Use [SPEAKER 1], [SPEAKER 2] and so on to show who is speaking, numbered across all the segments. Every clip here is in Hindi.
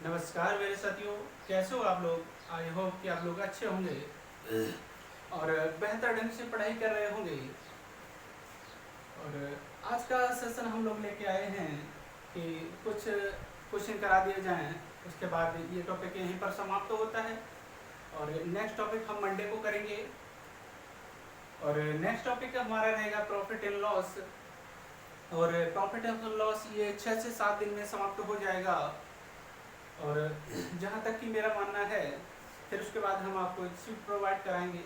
[SPEAKER 1] नमस्कार मेरे साथियों, कैसे हो आप लोग। आई होप कि आप लोग अच्छे होंगे और बेहतर ढंग से पढ़ाई कर रहे होंगे। और आज का सेशन हम लोग लेके आए हैं कि कुछ क्वेश्चन करा दिए जाएं, उसके बाद ये टॉपिक यहीं पर समाप्त होता है और नेक्स्ट टॉपिक हम मंडे को करेंगे। और नेक्स्ट टॉपिक हमारा रहेगा प्रॉफिट एंड लॉस। और प्रॉफिट एंड लॉस ये 6 से 7 दिन में समाप्त हो जाएगा। और जहाँ तक कि मेरा मानना है, फिर उसके बाद हम आपको एक शीट प्रोवाइड कराएंगे।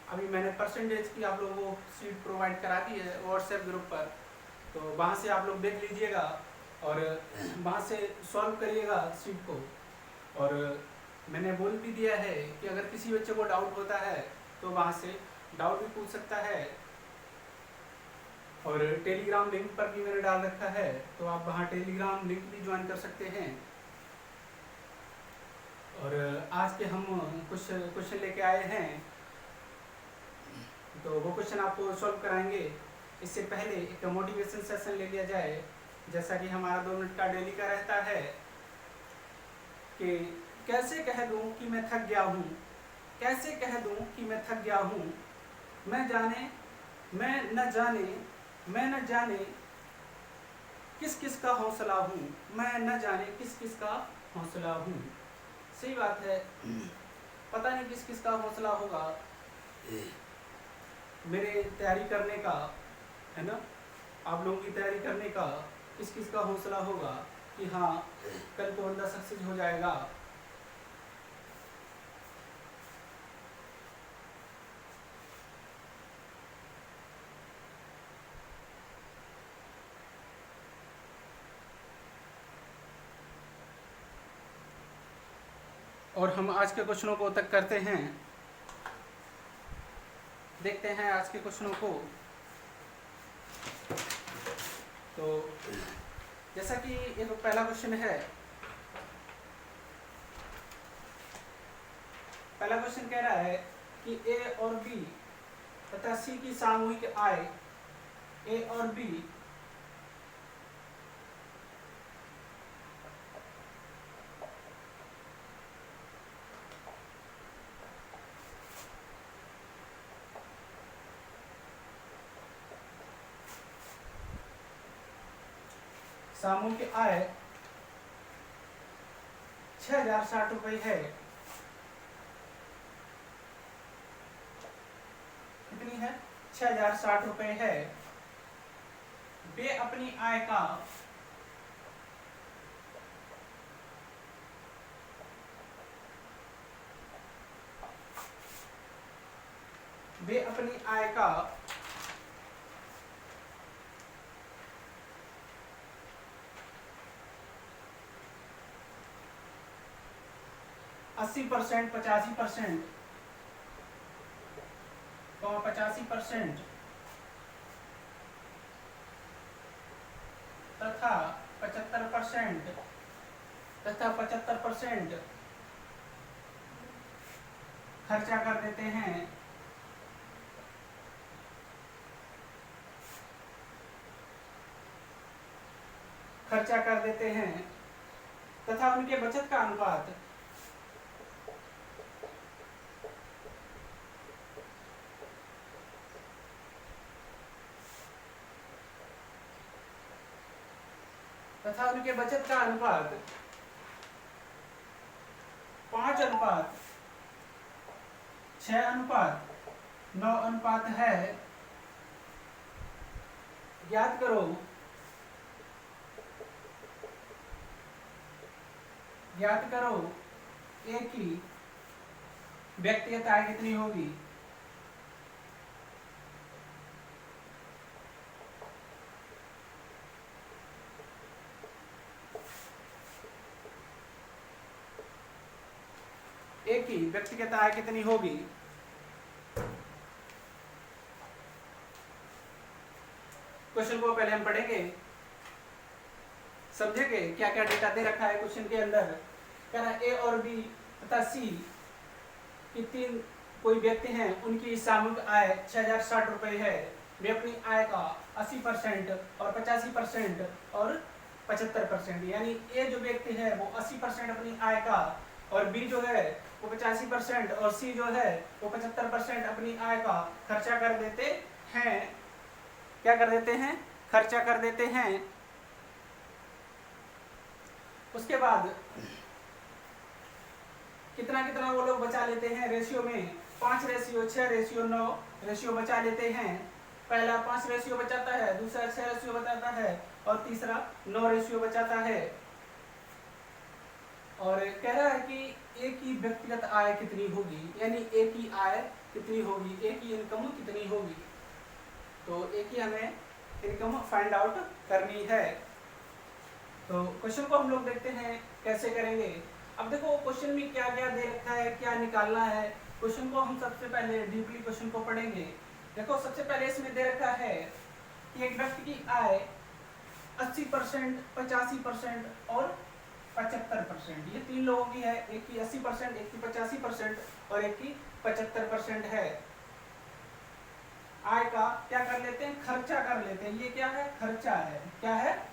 [SPEAKER 1] अभी मैंने परसेंटेज की आप लोगों को शीट प्रोवाइड करा दी है व्हाट्सएप ग्रुप पर, तो वहाँ से आप लोग देख लीजिएगा और वहाँ से सॉल्व करिएगा शीट को। और मैंने बोल भी दिया है कि अगर किसी बच्चे को डाउट होता है तो वहाँ से डाउट भी पूछ सकता है। और टेलीग्राम लिंक पर भी मैंने डाल रखा है, तो आप वहाँ टेलीग्राम लिंक भी ज्वाइन कर सकते हैं। और आज के हम कुछ क्वेश्चन लेके आए हैं, तो वो क्वेश्चन आपको सॉल्व कराएंगे। इससे पहले एक मोटिवेशन सेशन ले लिया जाए, जैसा कि हमारा 2 मिनट का डेली का रहता है कि कैसे कह दूं कि मैं थक गया हूँ, कैसे कह दूं कि मैं थक गया हूँ, मैं न जाने किस किस का हौसला हूँ, मैं न जाने किस किस का हौसला हूँ। सही बात है, पता नहीं किस किस का हौसला होगा मेरे तैयारी करने का, है ना। आप लोगों की तैयारी करने का किस किस का हौसला होगा कि हाँ कल को बंदा सक्सेस हो जाएगा। और हम आज के क्वेश्चनों को तक करते हैं, देखते हैं आज के क्वेश्चनों को। तो जैसा कि एक पहला क्वेश्चन है, पहला क्वेश्चन कह रहा है कि ए और बी तथा सी की सामूहिक आय ए और बी सामूहिक आय 6060 रुपये है। कितनी है? 6060 रुपये है। वे अपनी आय का वे अपनी आय का 80%, 85% 85% तथा 75% खर्चा कर देते हैं। तथा उनके बचत का अनुपात तथा उनके बचत का अनुपात 5:6:9 है। ज्ञात करो ए की व्यक्तिगत आय कितनी होगी। ए की व्यक्तिगत आय कितनी होगी। क्वेश्चन को पहले हम पढ़ेंगे, समझेंगे क्या क्या डेटा दे रखा है क्वेश्चन के अंदर। कह रहा ए और बी तथा सी की 3 कोई व्यक्ति हैं, उनकी सामूहिक आय 6060 रुपये है। वे अपनी आय का 80% और 85% और 75%, यानी ए जो व्यक्ति है वो 80% अपनी आय का, और बी जो है वो 85%, और सी जो है वो 75% अपनी आय का खर्चा कर देते हैं। क्या कर देते हैं? खर्चा कर देते हैं। उसके बाद कितना कितना वो लोग बचा लेते हैं रेशियो में? 5:6:9 रेशियो बचा लेते हैं। पहला 5 रेशियो बचाता है, दूसरा 6 रेशियो बचाता है, और तीसरा 9 रेशियो बचाता है। और कह रहा है कि ए की व्यक्तिगत आय कितनी होगी, यानी ए की आय कितनी होगी, ए की इनकम कितनी होगी। तो ए की हमें इनकम फाइंड आउट करनी है। तो क्वेश्चन को हम लोग देखते हैं कैसे करेंगे। अब देखो क्वेश्चन में क्या क्या दे रखा है, क्या निकालना है। क्वेश्चन को हम सबसे पहले डीपली क्वेश्चन को पढ़ेंगे। देखो सबसे पहले इसमें दे रखा है कि एक व्यक्ति की आय 80%, 85% और 75%, ये 3 लोगों की है। एक की 80%, एक की 85% और एक की 75% है। आय का क्या कर लेते हैं? खर्चा कर लेते हैं। ये क्या है? खर्चा है। क्या है?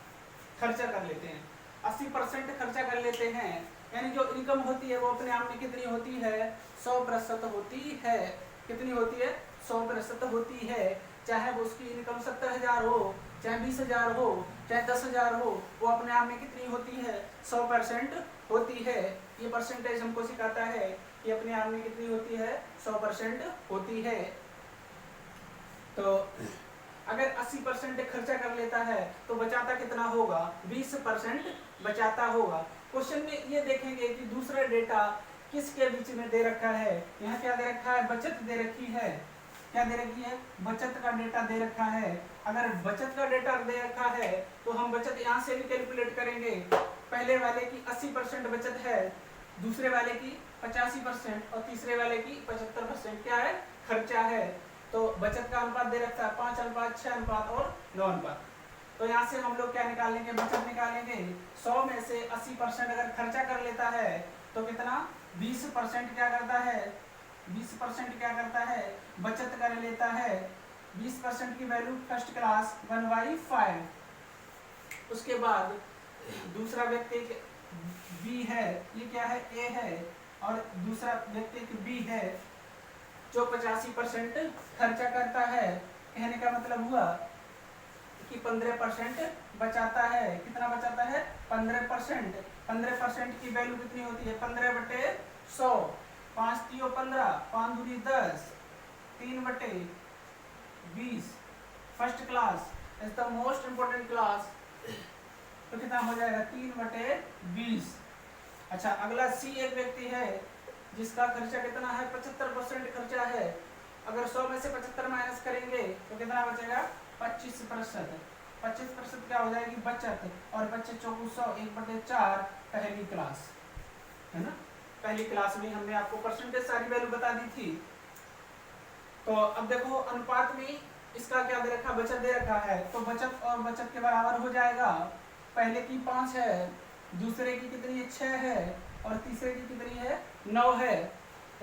[SPEAKER 1] खर्चा कर लेते हैं। 80% खर्चा कर लेते हैं, यानी जो इनकम होती है वो अपने आप में कितनी होती है? 100% होती है। कितनी होती है? 100% होती है। चाहे वो उसकी इनकम 70,000 हो, चाहे 20,000 हो, चाहे 10,000 हो, वो अपने आप में कितनी होती है? 100% होती है। ये परसेंटेज हमको सिखाता है कि अपने आप में कितनी होती है? 100% होती है। तो अगर 80% खर्चा कर लेता है तो बचाता कितना होगा? 20% बचाता होगा। क्वेश्चन में ये देखेंगे कि दूसरा डेटा किसके बीच में दे रखा है। यहाँ क्या दे रखा है? बचत दे रखी है। क्या दे रखी है? बचत का डेटा दे रखा है। अगर बचत का डेटा दे रखा है तो हम बचत यहाँ से भी कैलकुलेट करेंगे। पहले वाले की 80% बचत है, दूसरे वाले की 85% और तीसरे वाले की 75% क्या है? खर्चा है। तो बचत का अनुपात दे रखा है 5:6 अनुपात और 9 अनुपात। तो यहाँ से हम लोग क्या निकालेंगे? बचत निकालेंगे। 100 में से 80% अगर खर्चा कर लेता है तो कितना? 20% क्या करता है? 20% क्या करता है? बचत कर लेता है। 20% की वैल्यू फर्स्ट क्लास 1/5। उसके बाद दूसरा व्यक्ति बी है, ये क्या है? ए है, और दूसरा व्यक्ति बी है जो 85% खर्चा करता है। कहने का मतलब हुआ कि 15% बचाता है। कितना बचाता है? 15%। 15% की वैल्यू कितनी होती है? 15/100। 5 3 15, 5 दूनी 10, 3/20। First class is the most important class. तो कितना हो जाएगा? 3/20। अच्छा, अगला सी एक व्यक्ति है जिसका खर्चा कितना है? 75% खर्चा है। अगर 100 में से 75 माइनस करेंगे तो कितना बचेगा? 25%। 25% क्या हो जाएगी? बचत। और 25×4 1/4 पहली क्लास है ना। पहली क्लास में हमने आपको परसेंटेज सारी वैल्यू बता दी थी। तो अब देखो अनुपात में इसका क्या दे रखा? बचत दे रखा है। तो बचत और बचत के बराबर हो जाएगा। पहले की 5 है, दूसरे की कितनी है? 6 है, और तीसरे की कितनी है? 9 है।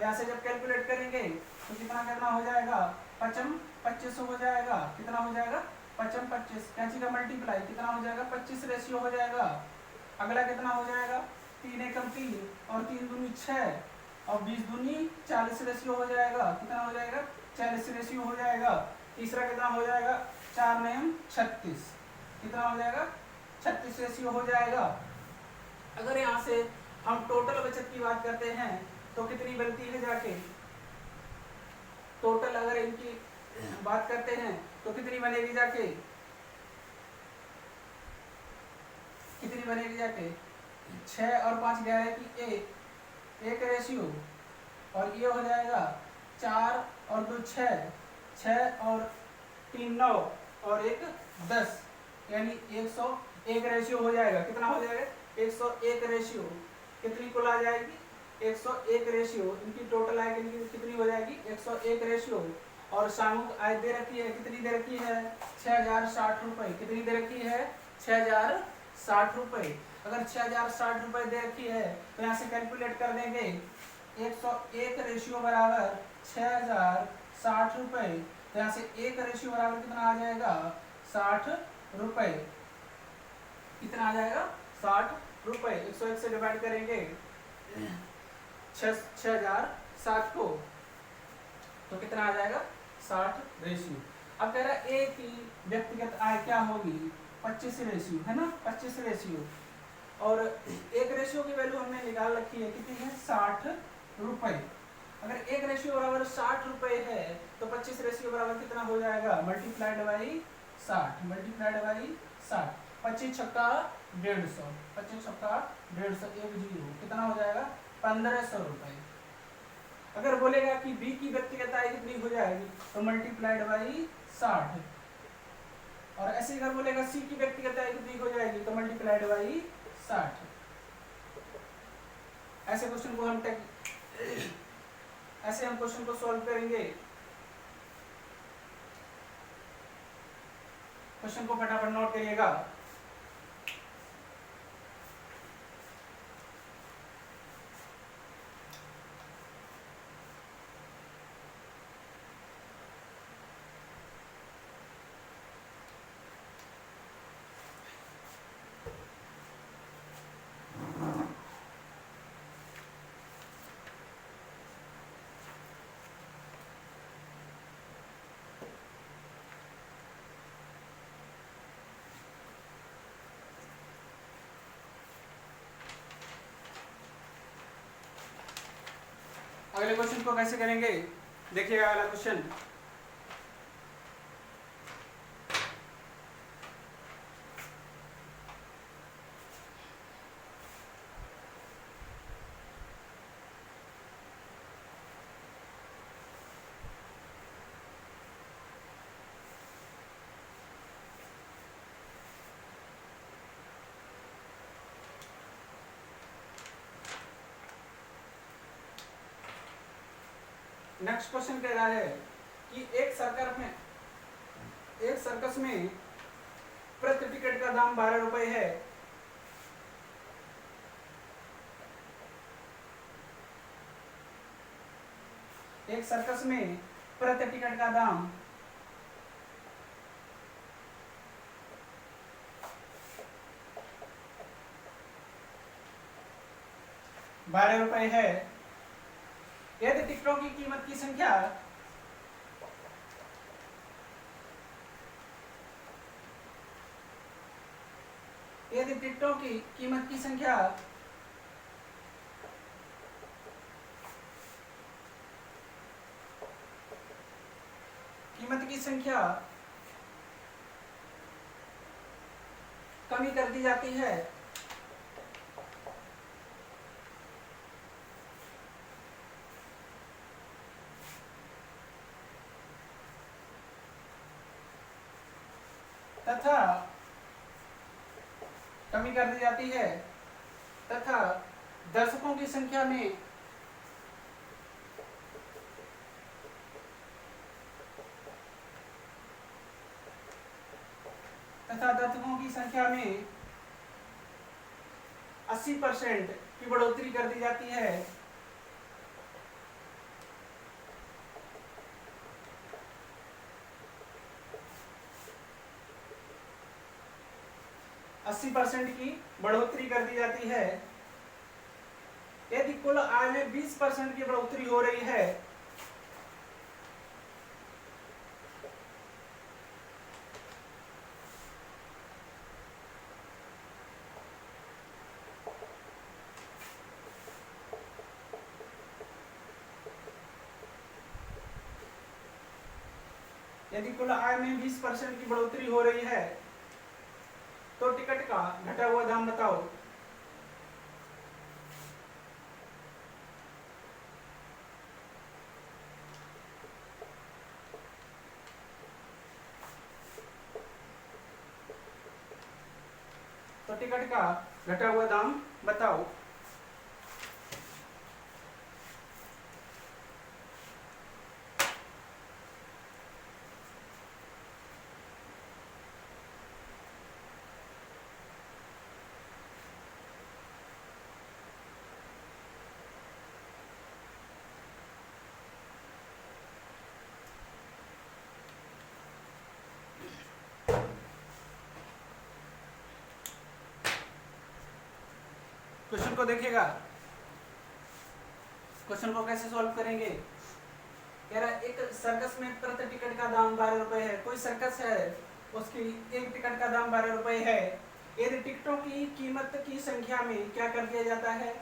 [SPEAKER 1] यहाँ से जब कैलकुलेट करेंगे तो कितना कितना हो जाएगा? 5/25 हो जाएगा। कितना हो जाएगा? 5/25। कैंची का मल्टीप्लाई कितना हो जाएगा? 25 रेशियो हो जाएगा। अगला कितना हो जाएगा? 3 एकम 3 और 3 दूनी 6 और 20 दूनी 40 रेशियो हो जाएगा। कितना हो जाएगा? 40 रेशियो हो जाएगा। तीसरा कितना हो जाएगा? 4 9 36। कितना हो जाएगा? 36 रेशियो हो जाएगा। अगर यहाँ से हम टोटल बचत की बात करते हैं तो कितनी बनती है जाके? टोटल अगर इनकी बात करते हैं तो कितनी बनेगी जाके? कितनी बनेगी जाके? 6 और 5 11 की 1 रेशियो, और ये हो जाएगा 4 और 2 6, 6 और 3 9 और 1 10, यानी 101 रेशियो हो जाएगा। कितना हो जाएगा? 101 रेशियो। कितनी कुल आ जाएगी? 101 रेशियो। इनकी टोटल आय कितनी हो जाएगी? 101 रेशियो। और सामूहिक आय दे रखी है, कितनी दे रखी है? 6060 रुपए। कितनी दे रखी है? 6060 रुपए। अगर 6060 रुपए दे रखी है तो यहाँ से कैलकुलेट कर देंगे। 101 रेशियो बराबर 6060 रुपए। तो यहाँ से 1 रेशियो बराबर कितना आ जाएगा? 60 रुपए। कितना आ जाएगा 60 रुपए। 101 से डिवाइड करेंगे 6007 को, तो कितना आ जाएगा 60 रेशियो। अब कह रहा है ए की व्यक्तिगत आय क्या होगी 25 रेशियो, है ना, 25 रेशियो। और एक रेशियो की वैल्यू हमने निकाल रखी है, कितनी है 60 रुपए। अगर एक रेशियो बराबर 60 रुपए है तो 25 रेशियो बराबर कितना हो जाएगा, मल्टीप्लाइड बाई 60, मल्टीप्लाइड बाई 60। 25 छक्का 150, 25 छक्का 150, 1 जीरो, कितना हो जाएगा 1500 रुपए। अगर बोलेगा कि बी की व्यक्तिगत आय कितनी हो जाएगी तो मल्टीप्लाइड बाई 60, और ऐसे अगर बोलेगा सी की व्यक्तिगत आय कितनी हो जाएगी तो मल्टीप्लाइड बाई 60। ऐसे क्वेश्चन को हम ऐसे हम क्वेश्चन को सॉल्व करेंगे। क्वेश्चन को फटाफट नोट करिएगा। अगले क्वेश्चन को कैसे करेंगे, देखिएगा अगला क्वेश्चन। नेक्स्ट क्वेश्चन कह रहा है कि एक सर्कस में प्रति टिकट का दाम 12 रुपए है। एक सर्कस में प्रति टिकट का दाम 12 रुपए है। यदि टिकटों की कीमत की संख्या यदि टिकटों की कीमत की संख्या कमी कर दी जाती है तथा दर्शकों की संख्या में तथा दर्शकों की संख्या में 80% की बढ़ोतरी कर दी जाती है। की बढ़ोतरी कर दी जाती है। यदि कुल आय में 20% की बढ़ोतरी हो रही है यदि कुल आय में 20% की बढ़ोतरी हो रही है तो टिकट का घटा हुआ दाम बताओ। तो टिकट का घटा हुआ दाम बताओ। क्वेश्चन को देखिएगा, क्वेश्चन को कैसे सॉल्व करेंगे। कह रहा है एक सर्कस में प्रति टिकट का दाम 12 रुपए है। कोई सर्कस है, उसकी एक टिकट का दाम 12 रुपए है। यदि टिकटों की कीमत की संख्या में क्या कर दिया जाता है,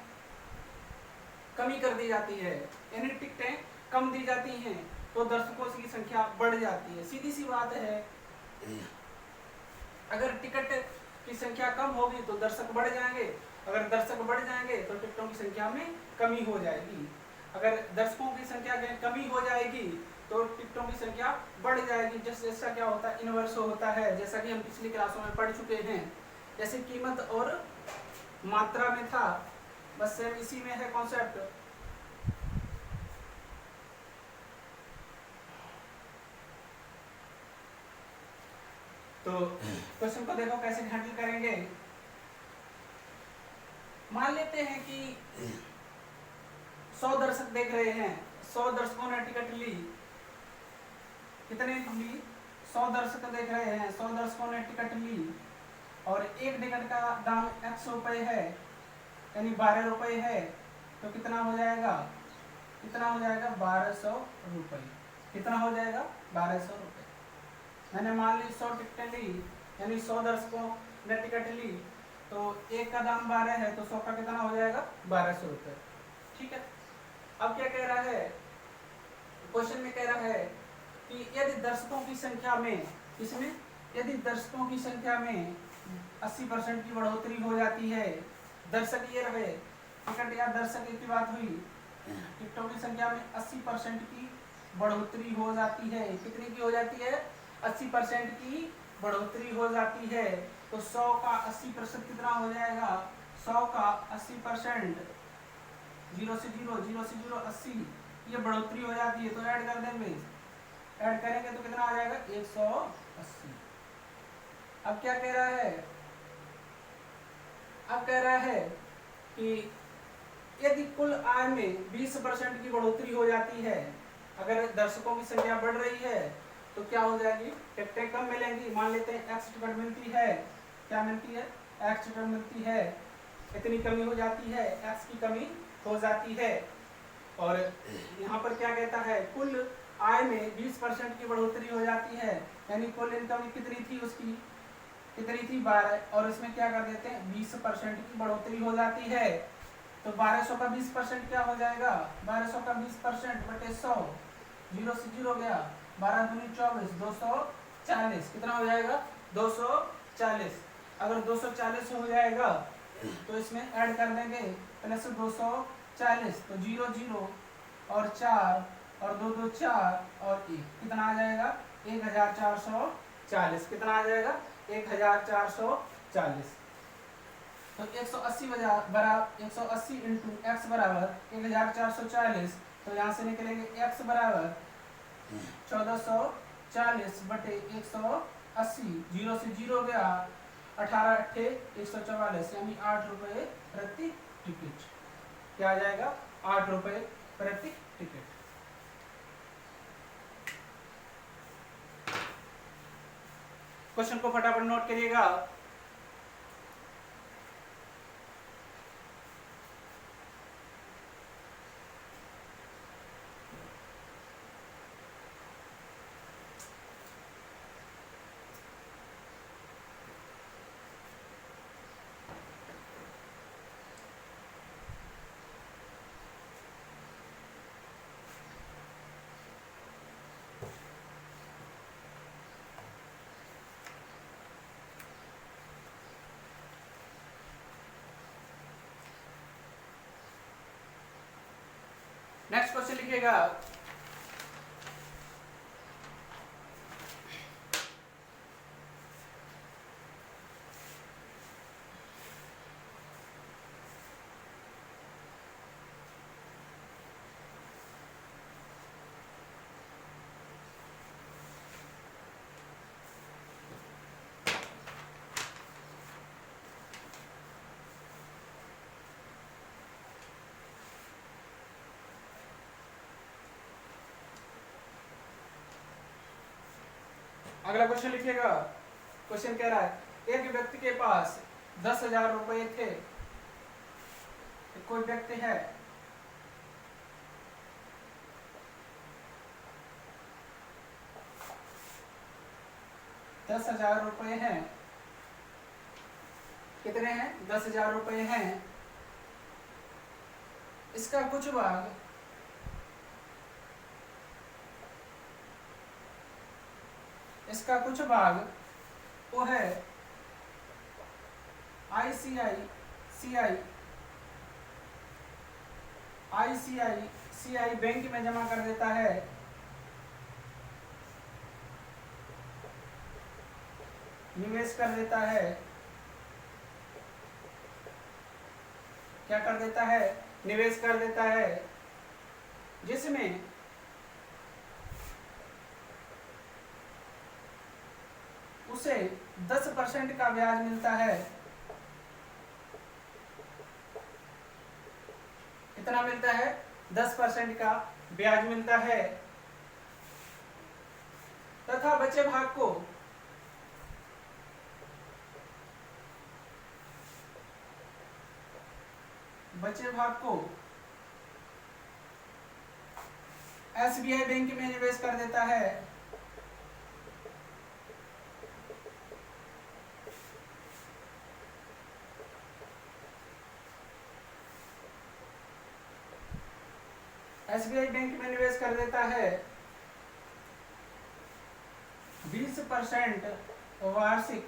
[SPEAKER 1] कमी कर दी जाती है, यानी टिकटें कम दी जाती हैं तो दर्शकों की संख्या बढ़ जाती है। सीधी सी बात है, अगर टिकट की संख्या कम होगी तो दर्शक बढ़ जाएंगे, अगर दर्शक बढ़ जाएंगे तो टिकटों की संख्या में कमी हो जाएगी। अगर दर्शकों की संख्या में कमी हो जाएगी तो टिकटों की संख्या बढ़ जाएगी। जैसा क्या होता है, इनवर्स होता है, जैसा कि हम पिछली क्लासों में पढ़ चुके हैं। जैसे कीमत और मात्रा में था, बस सेम इसी में है कॉन्सेप्ट। तो क्वेश्चन को देखो कैसे हैंडल करेंगे। मान लेते हैं कि 100 दर्शक देख रहे हैं, 100 दर्शकों ने टिकट ली। कितने ली? 100 दर्शक देख रहे हैं, 100 दर्शकों ने टिकट ली और एक टिकट का दाम x रुपए है, यानी 12 रुपए है। तो कितना हो जाएगा, कितना हो जाएगा 1200 रुपए। कितना हो जाएगा 1200 रुपए। मैंने मान ली 100 टिकटें ली, यानी 100 दर्शकों ने टिकट ली, तो एक का दाम 12 है तो 100 का कितना हो जाएगा 1200 रुपए। ठीक है। अब क्या कह रहा है, क्वेश्चन में कह रहा है कि यदि दर्शकों की संख्या में, इसमें यदि दर्शकों की संख्या में 80% की बढ़ोतरी हो जाती है, दर्शक ये रहे, टिकट या दर्शक की बात हुई, टिकटों की संख्या में 80% की बढ़ोतरी हो जाती है। कितनी की हो जाती है? 80% की बढ़ोतरी हो जाती है। तो 100 का 80% कितना हो जाएगा? 100 का 80%, 0 से 0, 0 से 0 80, ये बढ़ोतरी हो जाती है। तो ऐड कर देंगे, ऐड करेंगे तो कितना आ जाएगा 180। अब क्या कह रहा है, अब कह रहा है कि यदि कुल आय में 20% की बढ़ोतरी हो जाती है, अगर दर्शकों की संख्या बढ़ रही है तो क्या हो जाएगी, टिकटें कम मिलेंगी। मान लेते हैं x टिकट मिलती है, क्या मिलती है, x टिकट मिलती है, इतनी कमी हो जाती है, x की कमी हो जाती है। और यहाँ पर क्या कहता है, कुल आय में 20% की बढ़ोतरी हो जाती है, यानी कुल इनकम कितनी थी उसकी, कितनी थी 12, और इसमें क्या कर देते हैं 20% की बढ़ोतरी हो जाती है। तो 1200 का 20% क्या हो जाएगा, 1200 का 20% बटे 100, 0 से 0 गया, 12 दूनी 24, 240, कितना हो जाएगा 240। अगर 240 हो जाएगा तो इसमें ऐड कर देंगे प्लस 240, तो 0 0 और 4 और 2 2 4 और 1, कितना आ जाएगा 1440। कितना आ जाएगा 1440। तो 180 बराबर 180 इंटू एक्स बराबर 1440। तो यहाँ से निकलेंगे x बराबर 1440 बटे 180, 0 से 0 गया, 18 अट्ठे 144, यानी 8 रुपए प्रति टिकट। क्या आ जाएगा 8 रुपए प्रति टिकट। क्वेश्चन को फटाफट नोट करिएगा। नेक्स्ट क्वेश्चन लिखिएगा, अगला क्वेश्चन लिखिएगा। क्वेश्चन कह रहा है एक व्यक्ति के पास 10,000 रुपए थे, कोई व्यक्ति है, ₹10,000 हैं, कितने हैं? ₹10,000 हैं। इसका कुछ भाग वो है आईसीआईसीआई बैंक में जमा कर देता है। निवेश कर देता है। क्या कर देता है? निवेश कर देता है, जिसमें उसे 10% का ब्याज मिलता है। कितना मिलता है? 10% का ब्याज मिलता है। तथा बचे भाग को एसबीआई बैंक में निवेश कर देता है। एसबीआई बैंक में निवेश कर देता है। 20% वार्षिक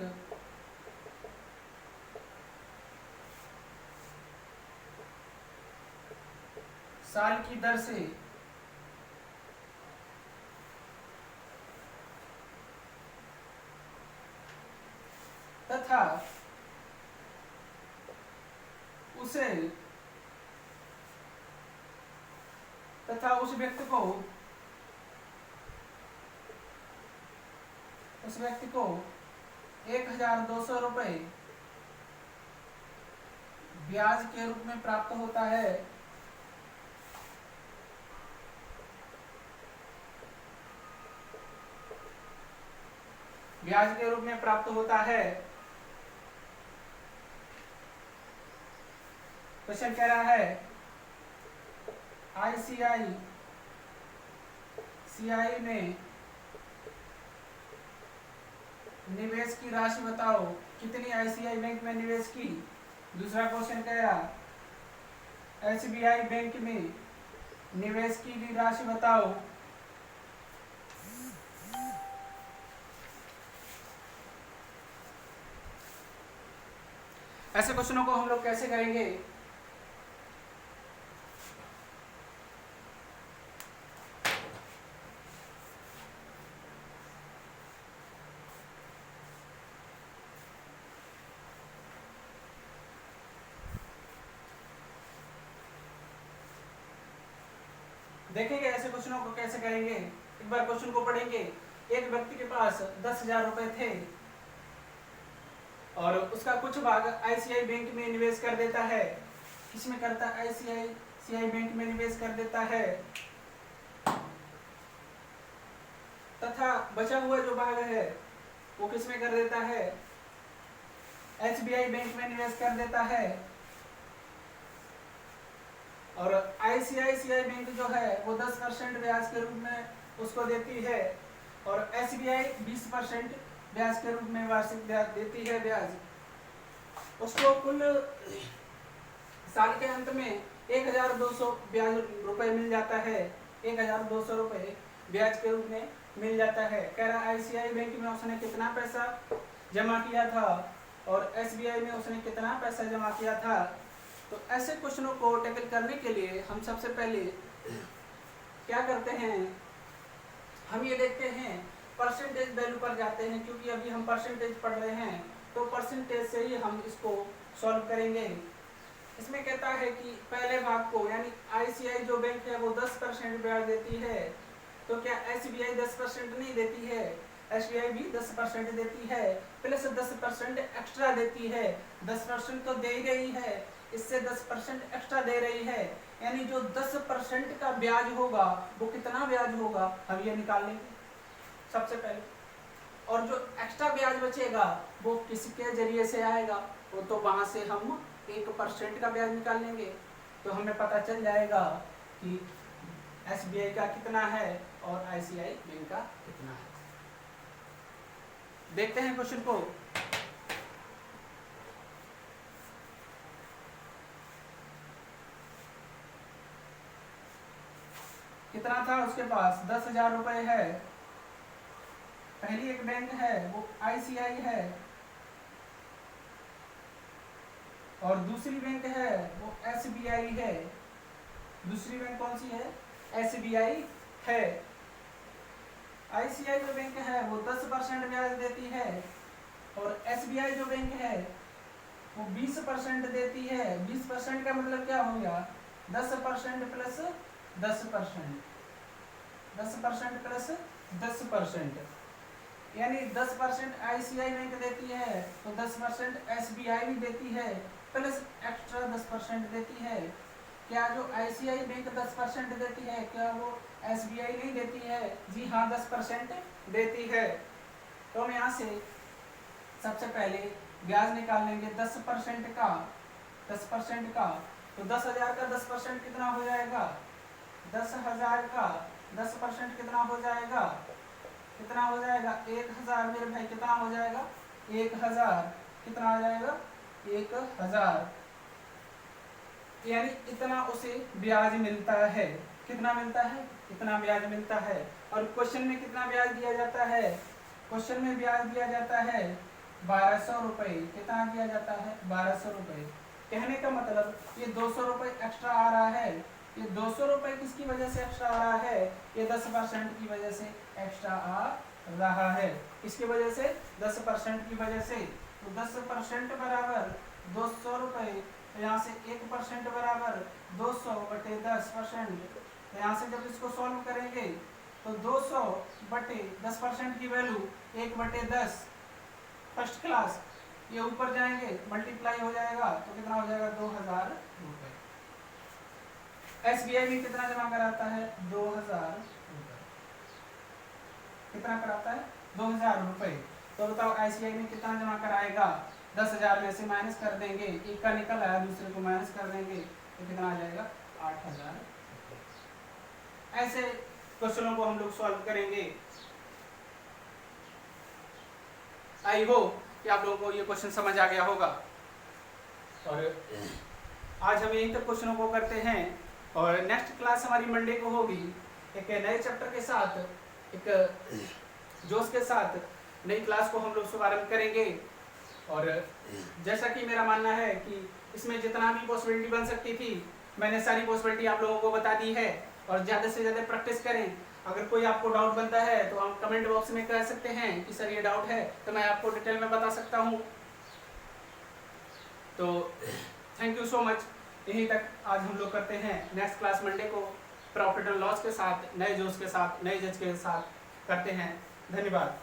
[SPEAKER 1] साल की दर से तथा उस व्यक्ति को ₹1,200 ब्याज के रूप में प्राप्त होता है। ब्याज के रूप में प्राप्त होता है। क्वेश्चन कह रहा है आईसीआईसीआई में निवेश की राशि बताओ। कितनी आईसीआई बैंक में निवेश की? दूसरा क्वेश्चन कह रहा एसबीआई बैंक में निवेश की गई राशि बताओ। ऐसे क्वेश्चनों को हम लोग कैसे करेंगे? देखेंगे ऐसे क्वेश्चनों को कैसे करेंगे। एक बार क्वेश्चन को पढ़ेंगे। एक व्यक्ति के पास ₹10,000 थे और उसका कुछ भाग आईसीआई बैंक में निवेश कर देता है। किसमें करता है? आईसीआई बैंक में निवेश कर देता है। तथा बचा हुआ जो भाग है वो किसमें कर देता है? एसबीआई बैंक में निवेश कर देता है। और आईसीआईसीआई बैंक जो है वो 10% ब्याज के रूप में उसको देती है और एसबीआई 20% ब्याज के रूप में वार्षिक ब्याज देती है। ब्याज उसको कुल साल के अंत में 1,200 ब्याज रुपए मिल जाता है। 1,200 रुपए ब्याज के रूप में मिल जाता है। कह रहा आईसीआई बैंक में उसने कितना पैसा जमा किया था और एसबीआई में उसने कितना पैसा जमा किया था। तो ऐसे क्वेश्चनों को टैकल करने के लिए हम सबसे पहले क्या करते हैं? हम ये देखते हैं, परसेंटेज वैल्यू पर जाते हैं, क्योंकि अभी हम परसेंटेज पढ़ रहे हैं तो परसेंटेज से ही हम इसको सॉल्व करेंगे। इसमें कहता है कि पहले भाग को यानी आईसीआई जो बैंक है वो 10% ब्याज देती है, तो क्या एसबीआई 10% नहीं देती है? एसबीआई भी 10% देती है, प्लस 10% एक्स्ट्रा देती है। 10% तो दे ही रही है, इससे 10% एक्स्ट्रा दे रही है, यानी जो 10% का ब्याज होगा वो कितना ब्याज होगा हम ये निकाल लेंगे सबसे पहले। और जो एक्स्ट्रा ब्याज बचेगा वो किसके जरिए से आएगा? वो तो वहां से हम 1% का ब्याज निकाल लेंगे। तो हमें पता चल जाएगा कि SBI का कितना है और ICICI बैंक का कितना है। देखते हैं क्वेश्चन को। कितना था उसके पास, 10,000 रुपए है। पहली एक बैंक है वो ICICI है और दूसरी बैंक है वो SBI है। दूसरी बैंक कौन सी है? SBI है। ICICI जो बैंक है वो 10% ब्याज देती है और SBI जो बैंक है वो 20% देती है। 20% का मतलब क्या हो गया? 10% प्लस 10%, 10% प्लस 10%, यानी 10% ICICI बैंक देती है तो 10% SBI भी देती है प्लस एक्स्ट्रा 10% देती है। क्या जो ICICI बैंक 10% देती है, क्या वो SBI नहीं देती है? जी हाँ, 10% देती है। तो हम यहाँ से सबसे पहले ब्याज निकाल लेंगे 10% का, 10% का। तो 10,000 का 10% कितना हो जाएगा? 10,000 का 10% कितना हो जाएगा? कितना हो जाएगा? 1,000 मेरे भाई। कितना हो जाएगा? 1,000। कितना आ जाएगा? 1,000, यानी इतना उसे ब्याज मिलता है। कितना मिलता है? इतना ब्याज मिलता है। और क्वेश्चन में कितना ब्याज दिया जाता है? क्वेश्चन में ब्याज दिया जाता है 1,200 रुपए। कितना दिया जाता है? 1,200 रुपए। कहने का मतलब ये 200 रुपए एक्स्ट्रा आ रहा है। ये 200 रुपए किसकी वजह से एक्स्ट्रा आ रहा है? ये 10% की वजह से एक्स्ट्रा आ रहा है। किसकी वजह से? 10% की वजह से। तो 10% बराबर 200 रुपए, यहाँ से 1% बराबर 200 बटे 10%। यहाँ से जब इसको सॉल्व करेंगे तो 200 बटे 10% की वैल्यू 1/10, फर्स्ट क्लास। ये ऊपर जाएंगे मल्टीप्लाई हो जाएगा तो कितना हो जाएगा? 2,000 रुपए। SBI में कितना जमा कराता है? 2,000 रुपए। कितना कराता है? 2,000 रुपए। तो बताओ ICICI में कितना जमा कराएगा? 10,000 में से माइनस कर देंगे, एक का निकल आया, दूसरे को माइनस कर देंगे तो कितना आ जाएगा? 8,000। ऐसे क्वेश्चनों को हम लोग सॉल्व करेंगे। आई होप कि आप लोगों को ये क्वेश्चन समझ आ गया होगा। और आज हम यहीं तक क्वेश्चनों को करते हैं और नेक्स्ट क्लास हमारी मंडे को होगी एक नए चैप्टर के साथ, एक जोश के साथ नई क्लास को हम लोग शुभारंभ करेंगे। और जैसा कि मेरा मानना है कि इसमें जितना भी पॉसिबिलिटी बन सकती थी मैंने सारी पॉसिबिलिटी आप लोगों को बता दी है। और ज़्यादा से ज़्यादा प्रैक्टिस करें। अगर कोई आपको डाउट बनता है तो हम कमेंट बॉक्स में कह सकते हैं कि सर ये डाउट है, तो मैं आपको डिटेल में बता सकता हूँ। तो थैंक यू सो मच। यहीं तक आज हम लोग करते हैं। नेक्स्ट क्लास मंडे को प्रॉफिट एंड लॉस के साथ, नए जोश के साथ, नए जज के साथ करते हैं। धन्यवाद।